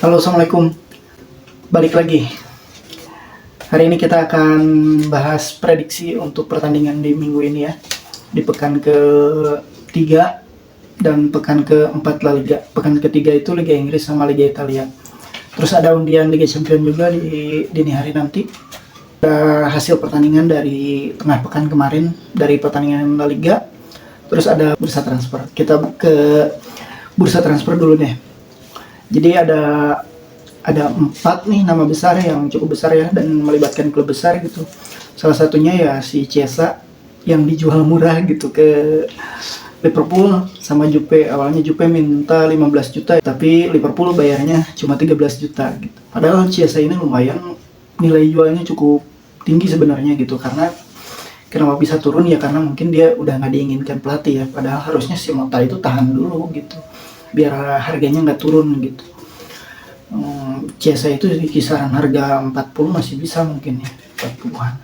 Halo, assalamualaikum. Balik lagi. Hari ini kita akan bahas prediksi untuk pertandingan di minggu ini ya. Di pekan ke-3 dan pekan ke-4 La Liga. Pekan ke-3 itu Liga Inggris sama Liga Italia. Terus ada undian Liga Champions juga di dini hari nanti. Ada hasil pertandingan dari tengah pekan kemarin dari pertandingan La Liga. Terus ada bursa transfer. Kita ke bursa transfer dulu deh. Jadi ada 4 nih nama besar yang cukup besar ya dan melibatkan klub besar gitu. Salah satunya ya si Chiesa yang dijual murah gitu ke Liverpool sama Jupe. Awalnya Jupe minta 15 juta tapi Liverpool bayarnya cuma 13 juta gitu. Padahal Chiesa ini lumayan nilai jualnya cukup tinggi sebenarnya gitu, karena kenapa bisa turun ya karena mungkin dia udah nggak diinginkan pelatih ya. Padahal harusnya si Mota itu tahan dulu gitu biar harganya nggak turun gitu. Chiesa itu di kisaran harga 40 masih bisa mungkin ya, 40-an.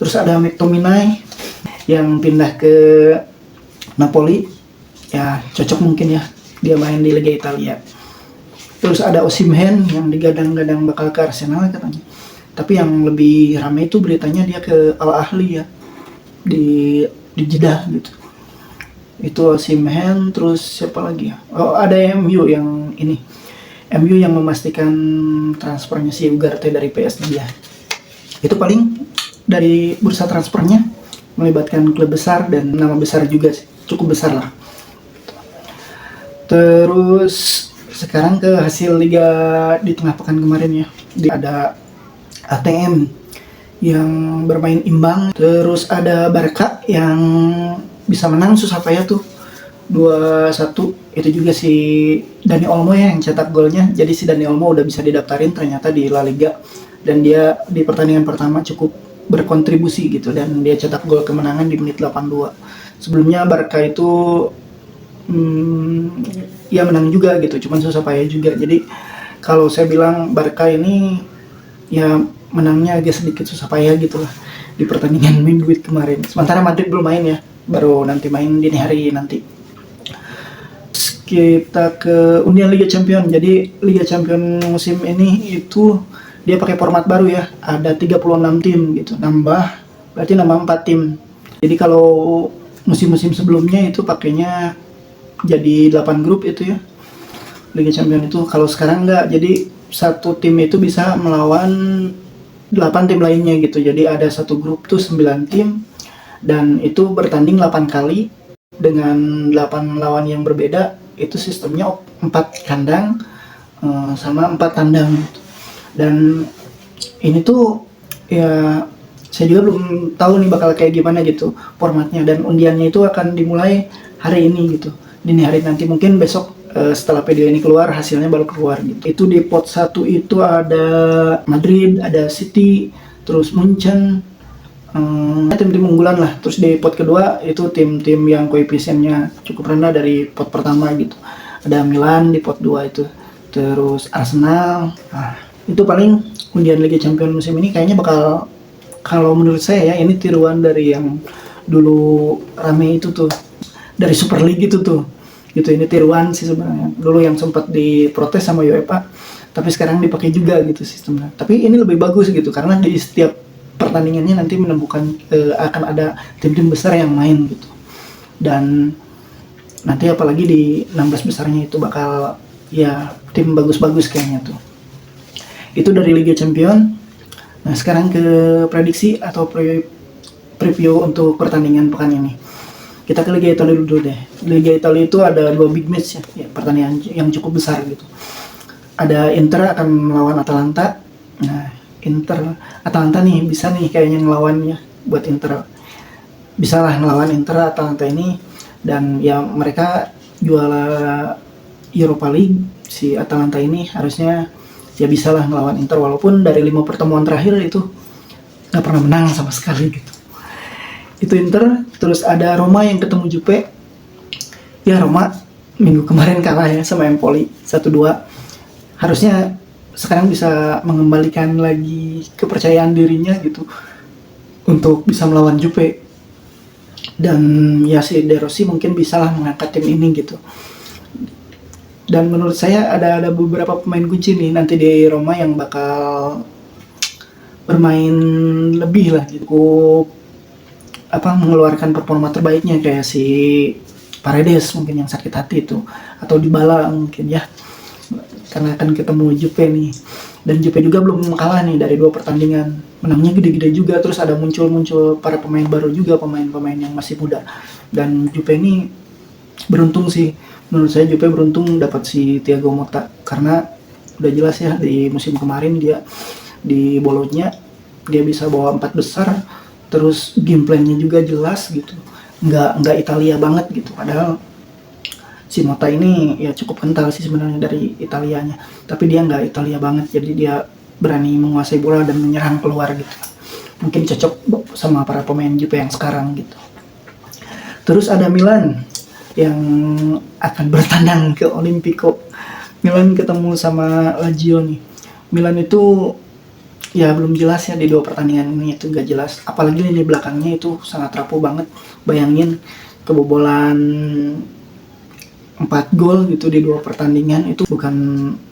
Terus ada McTominay yang pindah ke Napoli, ya cocok mungkin ya dia main di Liga Italia. Terus ada Osimhen yang digadang-gadang bakal ke Arsenal katanya. Tapi yang lebih ramai itu beritanya dia ke Al Ahly ya, di Jeddah gitu. Itu Osimhen. Terus siapa lagi ya? Oh, ada MU yang ini, MU yang memastikan transfernya si Ugarte dari PSG ya. Itu paling dari bursa transfernya, melibatkan klub besar dan nama besar juga cukup besar lah. Terus sekarang ke hasil liga di tengah pekan kemarin ya. Ada ATM yang bermain imbang, terus ada Barca yang bisa menang susah payah tuh 2-1. Itu juga si Dani Olmo ya yang cetak golnya. Jadi si Dani Olmo udah bisa didaftarin ternyata di La Liga, dan dia di pertandingan pertama cukup berkontribusi gitu dan dia cetak gol kemenangan di menit 82. Sebelumnya Barca itu ya menang juga gitu, cuman susah payah juga. Jadi kalau saya bilang Barca ini ya menangnya agak sedikit susah payah gitu lah di pertandingan minggu kemarin. Sementara Madrid belum main ya, baru nanti main dini hari nanti. Kita ke undian Liga Champions. Jadi Liga Champions musim ini itu dia pakai format baru ya. Ada 36 tim gitu. Berarti nambah 4 tim. Jadi kalau musim-musim sebelumnya itu pakainya jadi 8 grup itu ya. Liga Champions itu kalau sekarang enggak. Jadi satu tim itu bisa melawan 8 tim lainnya gitu. Jadi ada satu grup tuh 9 tim dan itu bertanding 8 kali dengan 8 lawan yang berbeda. Itu sistemnya 4 kandang sama 4 tandang gitu. Dan ini tuh ya saya juga belum tahu nih bakal kayak gimana gitu formatnya, dan undiannya itu akan dimulai hari ini gitu, dini hari nanti. Mungkin besok setelah video ini keluar hasilnya baru keluar gitu. Itu di pot 1 itu ada Madrid, ada City, terus Munchen, tim-tim unggulan lah. Terus di pot kedua itu tim-tim yang koefisiennya cukup rendah dari pot pertama gitu. Ada Milan di pot 2 itu, terus Arsenal. Nah, itu paling undian Liga Champions musim ini kayaknya bakal, kalau menurut saya ya, ini tiruan dari yang dulu rame itu tuh, dari Super League itu tuh. Gitu, ini tiruan sih sebenarnya. Dulu yang sempat diprotes sama UEFA, tapi sekarang dipakai juga gitu sistemnya. Tapi ini lebih bagus gitu karena di setiap pertandingannya nanti menemukan akan ada tim-tim besar yang main gitu. Dan nanti apalagi di 16 besarnya itu bakal ya tim bagus-bagus kayaknya tuh. Itu dari Liga Champions. Nah, sekarang ke prediksi atau preview untuk pertandingan pekan ini. Kita ke Liga Italia dulu deh. Liga Italia itu ada 2 big match ya, pertandingan yang cukup besar gitu. Ada Inter akan melawan Atalanta. Nah, Atalanta nih bisa nih kayaknya ngelawannya. Buat Inter bisa lah ngelawan Atalanta ini, dan ya mereka juara Europa League. Si Atalanta ini harusnya ya bisa lah ngelawan Inter, walaupun dari 5 pertemuan terakhir itu nggak pernah menang sama sekali gitu. Itu Inter. Terus ada Roma yang ketemu Jupe. Ya Roma minggu kemarin kalah ya sama Empoli 1-2. Harusnya sekarang bisa mengembalikan lagi kepercayaan dirinya gitu untuk bisa melawan Jupe. Dan ya si De Rossi mungkin bisa lah mengangkat tim ini gitu. Dan menurut saya ada beberapa pemain kunci nih nanti di Roma yang bakal bermain lebih lah gitu, mengeluarkan performa terbaiknya, kayak si Paredes mungkin yang sakit hati itu, atau Dybala mungkin ya, karena akan ketemu Juve nih, dan Juve juga belum kalah nih dari 2 pertandingan, menangnya gede-gede juga. Terus ada muncul para pemain baru juga, pemain-pemain yang masih muda, dan Juve ini beruntung sih, menurut saya Juve beruntung dapat si Thiago Motta, karena udah jelas ya di musim kemarin dia di Bologna dia bisa bawa 4 besar, terus game plan-nya juga jelas gitu, nggak Italia banget gitu. Padahal si Motta ini ya cukup kental sih sebenarnya dari Italianya, tapi dia nggak Italia banget, jadi dia berani menguasai bola dan menyerang keluar gitu. Mungkin cocok sama para pemain Juve yang sekarang gitu. Terus ada Milan yang akan bertandang ke Olimpico. Milan ketemu sama Lazio nih. Milan itu ya belum jelas ya di 2 pertandingan ini, itu nggak jelas. Apalagi lini belakangnya itu sangat rapuh banget. Bayangin kebobolan 4 gol gitu di 2 pertandingan, itu bukan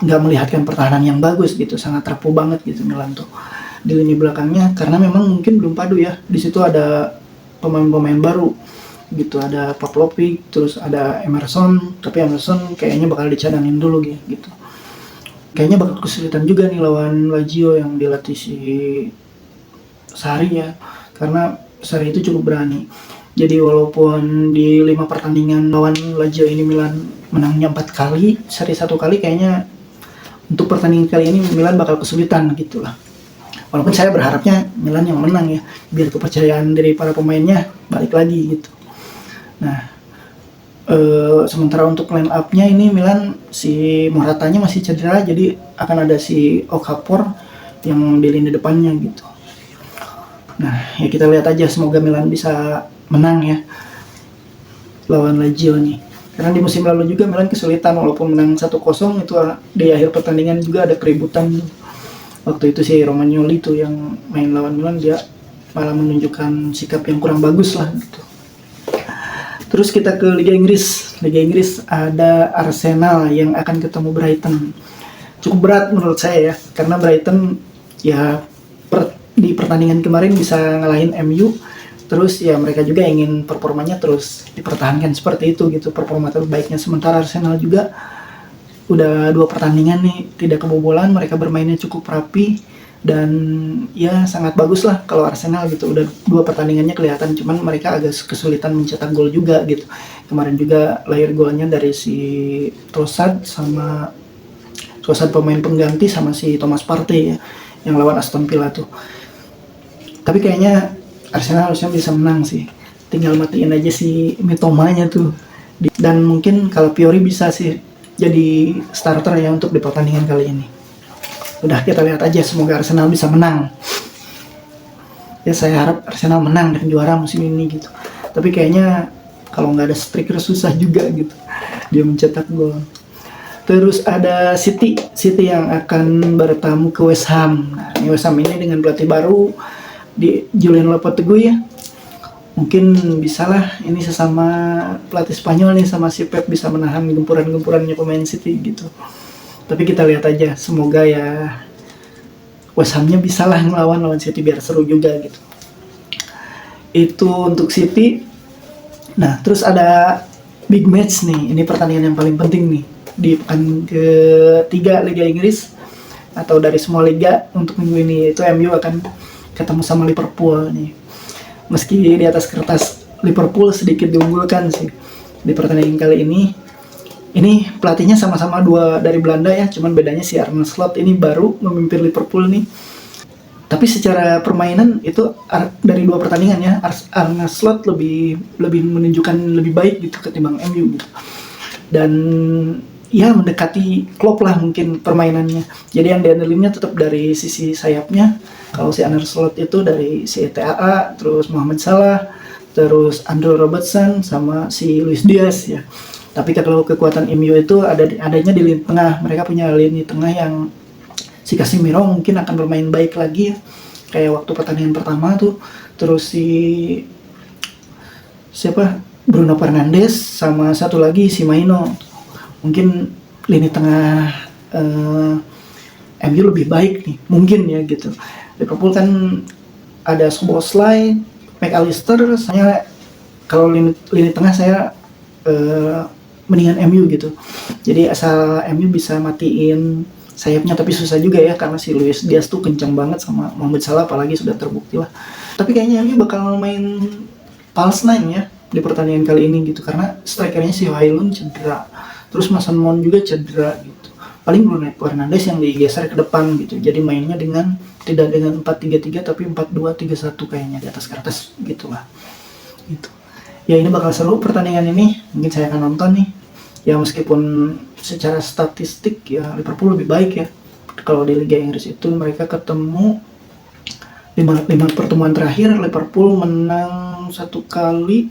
nggak melihatkan pertahanan yang bagus gitu, sangat rapuh banget gitu Milan tuh di lini belakangnya, karena memang mungkin belum padu ya. Di situ ada pemain-pemain baru gitu, ada Pavlovic, terus ada Emerson, tapi Emerson kayaknya bakal dicadangin dulu gitu. Kayaknya bakal kesulitan juga nih lawan Lazio yang dilatih si Sarri ya, karena Sarri itu cukup berani. Jadi walaupun di 5 pertandingan lawan Lazio ini Milan menangnya 4 kali, Sarri 1 kali, kayaknya untuk pertandingan kali ini Milan bakal kesulitan gitu lah. Walaupun saya berharapnya Milan yang menang ya, biar kepercayaan dari para pemainnya balik lagi gitu. Nah, sementara untuk line up-nya ini Milan si Moratanya masih cedera, jadi akan ada si Okafor yang di lini depannya gitu. Nah, ya kita lihat aja, semoga Milan bisa menang ya lawan Lazio nih. Karena di musim lalu juga Milan kesulitan, walaupun menang 1-0 itu di akhir pertandingan juga ada keributan. Waktu itu si Romagnoli tuh yang main lawan Milan, dia malah menunjukkan sikap yang kurang bagus lah gitu. Terus kita ke Liga Inggris. Liga Inggris ada Arsenal yang akan ketemu Brighton. Cukup berat menurut saya ya, karena Brighton ya di pertandingan kemarin bisa ngalahin MU. Terus ya mereka juga ingin performanya terus dipertahankan seperti itu gitu, performa terbaiknya. Sementara Arsenal juga udah 2 pertandingan nih tidak kebobolan, mereka bermainnya cukup rapi dan ya sangat bagus lah kalau Arsenal gitu. Udah 2 pertandingannya kelihatan, cuman mereka agak kesulitan mencetak gol juga gitu. Kemarin juga lahir golnya dari si Trossard pemain pengganti, sama si Thomas Partey ya, yang lawan Aston Villa tuh. Tapi kayaknya Arsenal harusnya bisa menang sih, tinggal matiin aja si Mitomanya tuh. Dan mungkin kalau Piori bisa sih jadi starter ya untuk di pertandingan kali ini. Udah, kita lihat aja, semoga Arsenal bisa menang. Ya saya harap Arsenal menang dan juara musim ini gitu. Tapi kayaknya kalau nggak ada striker susah juga gitu dia mencetak gol. Terus ada City yang akan bertamu ke West Ham. Nah, ini West Ham ini dengan pelatih baru di Julian Lopetegui ya. Mungkin bisalah ini sesama pelatih Spanyol nih sama si Pep bisa menahan gempuran-gempurannya pemain City gitu. Tapi kita lihat aja, semoga ya West Ham-nya bisalah ngelawan City biar seru juga gitu. Itu untuk City. Nah, terus ada big match nih. Ini pertandingan yang paling penting nih di pekan ketiga Liga Inggris atau dari semua liga untuk minggu ini, yaitu MU akan ketemu sama Liverpool nih. Meski di atas kertas Liverpool sedikit diunggulkan sih di pertandingan kali ini. Ini pelatihnya sama-sama 2 dari Belanda ya, cuman bedanya si Arne Slot ini baru memimpin Liverpool nih. Tapi secara permainan itu dari 2 pertandingan ya, Arne Slot lebih menunjukkan lebih baik gitu ketimbang MU gitu. Dan ya mendekati Klopp lah mungkin permainannya. Jadi yang diandelinnya tetap dari sisi sayapnya. Kalau si Arne Slot itu dari si TAA, terus Mohamed Salah, terus Andrew Robertson sama si Luis Diaz ya. Tapi kalau kekuatan MU itu adanya di lini tengah. Mereka punya lini tengah yang si Casemiro mungkin akan bermain baik lagi ya, kayak waktu pertandingan pertama tuh. Terus Bruno Fernandes sama satu lagi si Maino. Mungkin lini tengah MU lebih baik nih, mungkin ya gitu. Liverpool kan ada Szoboszlai, McAllister. Saya kalau lini tengah saya mendingan MU gitu. Jadi asal MU bisa matiin sayapnya, tapi susah juga ya karena si Luis Diaz tuh kencang banget sama Mohamed Salah, apalagi sudah terbukti lah. Tapi kayaknya MU bakal main false nine ya di pertandingan kali ini gitu, karena strikernya si Højlund cedera, terus Mason Mount juga cedera gitu. Paling Bruno Fernandes yang digeser ke depan gitu. Jadi mainnya dengan tidak dengan 4-3-3 tapi 4-2-3-1 kayaknya di atas kertas gitulah. Gitu. Ya ini bakal seru pertandingan ini. Mungkin saya akan nonton nih. Ya meskipun secara statistik ya Liverpool lebih baik ya. Kalau di Liga Inggris itu mereka ketemu 5 pertemuan terakhir Liverpool menang 1 kali,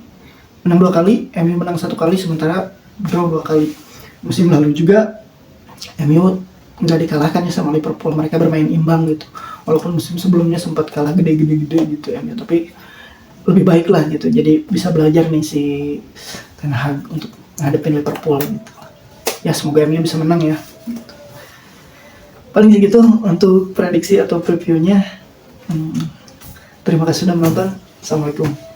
menang 2 kali, MU menang 1 kali, sementara draw 2 kali. Musim lalu juga MU nggak dikalahkan ya sama Liverpool, mereka bermain imbang gitu. Walaupun musim sebelumnya sempat kalah gede gitu MU, tapi lebih baik lah gitu. Jadi bisa belajar nih si Ten Hag untuk ngadepin Liverpool gitu. Ya semoga MU bisa menang ya. Paling segitu untuk prediksi atau previewnya. Terima kasih sudah menonton. Assalamualaikum.